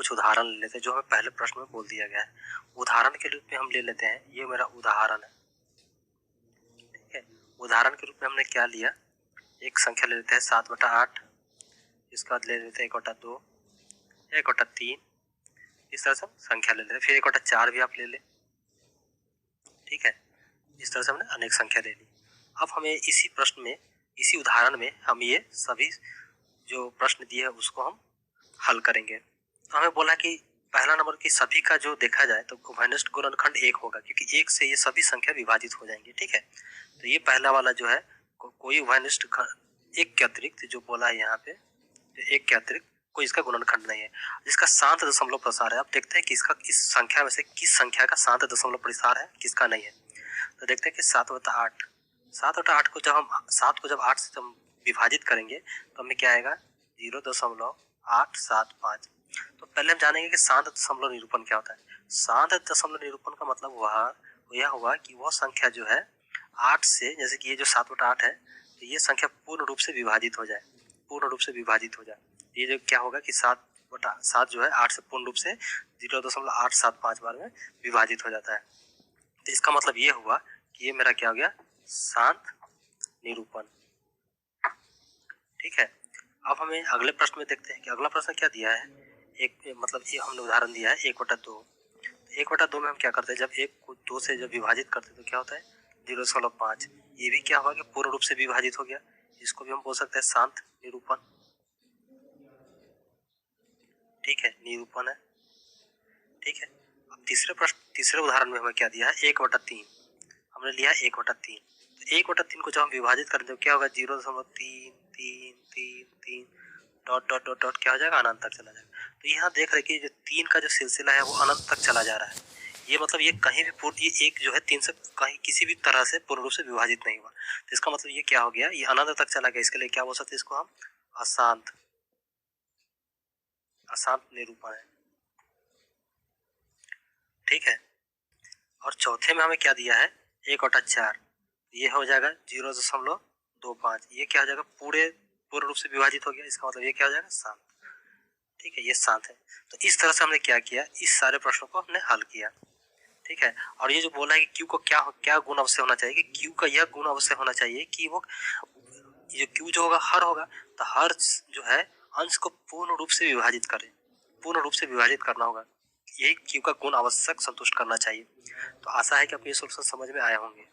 कुछ उदाहरण ले लेते हैं जो हमें पहले प्रश्न में बोल दिया गया है। उदाहरण के रूप में हम ले लेते हैं, ये मेरा उदाहरण है, ठीक है। उदाहरण के रूप में हमने क्या लिया, एक संख्या ले लेते हैं 7/8, इसके बाद ले लेते हैं 1/2, 1/3, इस तरह से हम संख्या ले लेते हैं। फिर 1/4 भी आप ले लें, ठीक है। इस तरह से हमने अनेक संख्या ले ली। अब हमें इसी प्रश्न में, इसी उदाहरण में हम ये सभी जो प्रश्न दिए है उसको हम हल करेंगे। तो हमें बोला कि पहला नंबर की सभी का जो देखा जाए तो उभयनिष्ठ गुणनखंड 1 होगा, क्योंकि 1 से ये सभी संख्या विभाजित हो जाएंगी, ठीक है। तो ये पहला वाला जो है कोई उभयनिष्ठ 1 के अतिरिक्त जो बोला है यहाँ पे, तो 1 के अतिरिक्त कोई इसका गुणनखंड नहीं है। जिसका शांत दशमलव प्रसार है, आप देखते हैं कि इसका इस संख्या में से किस संख्या का शांत दशमलव प्रसार है, किसका नहीं है। तो देखते हैं कि 7/8, 7/8 को जब हम 7 को जब 8 से हम विभाजित करेंगे तो हमें क्या आएगा 0.875। तो पहले हम जानेंगे कि शांत दशमलव निरूपण क्या होता है। शांत दशमलव निरूपण का मतलब यह हुआ कि वह संख्या जो है 8 से, जैसे कि ये जो 7/8 है, तो ये संख्या पूर्ण रूप से विभाजित हो जाए, पूर्ण रूप से विभाजित हो जाए। ये जो क्या होगा कि 7/7 जो है 8 से पूर्ण रूप से 0.875 बार में विभाजित हो जाता है। तो इसका मतलब ये हुआ कि ये मेरा क्या हो गया, शांत निरूपण, ठीक है। अब हमें अगले प्रश्न में देखते हैं कि अगला प्रश्न क्या दिया है। एक मतलब ये हमने उदाहरण दिया है 1/2। 1/2 में हम क्या करते हैं, जब 1 को 2 से जब विभाजित करते हैं तो क्या होता है 0.5। ये भी क्या होगा कि पूर्ण रूप से विभाजित हो गया, इसको भी हम बोल सकते हैं शांत निरूपण, ठीक है, निरूपण है, ठीक है। अब तीसरे उदाहरण में हमें क्या दिया है 1/3, हमने लिया 1/3। तो 1/3 को जब हम विभाजित करते हैं तो क्या होगा 0.333 डॉट डॉट डॉट डॉट क्या हो जाएगा, अनंत तक चला जाएगा। तो यहाँ देख रहे कि जो 3 का जो सिलसिला है वो अनंत तक चला जा रहा है। ये मतलब ये कहीं भी पूर्ण, ये एक जो है 3 से कहीं किसी भी तरह से पूर्ण रूप से विभाजित नहीं हुआ। तो इसका मतलब ये क्या हो गया, ये अनंत तक चला गया। इसके लिए क्या बोल सकते हैं, इसको हम अशांत, अशांत निरूपण है, ठीक है। और चौथे में हमें क्या दिया है 1/4, ये हो जाएगा 0.25। ये क्या हो जाएगा, पूर्ण रूप से विभाजित हो गया। इसका मतलब ये क्या हो जाएगा, शांत, ठीक है, ये शांत है। तो इस तरह से हमने क्या किया, इस सारे प्रश्नों को हमने हल किया, ठीक है। और ये जो बोला है कि क्यू को क्या क्या गुण अवश्य होना चाहिए, कि क्यू का यह गुण अवश्य होना चाहिए कि वो ये क्यू जो होगा हर होगा, तो हर जो है अंश को पूर्ण रूप से विभाजित करे, पूर्ण रूप से विभाजित करना होगा। यही क्यू का गुण आवश्यक संतुष्ट करना चाहिए। तो आशा है कि आपको ये सोल्यूशन समझ में आए होंगे।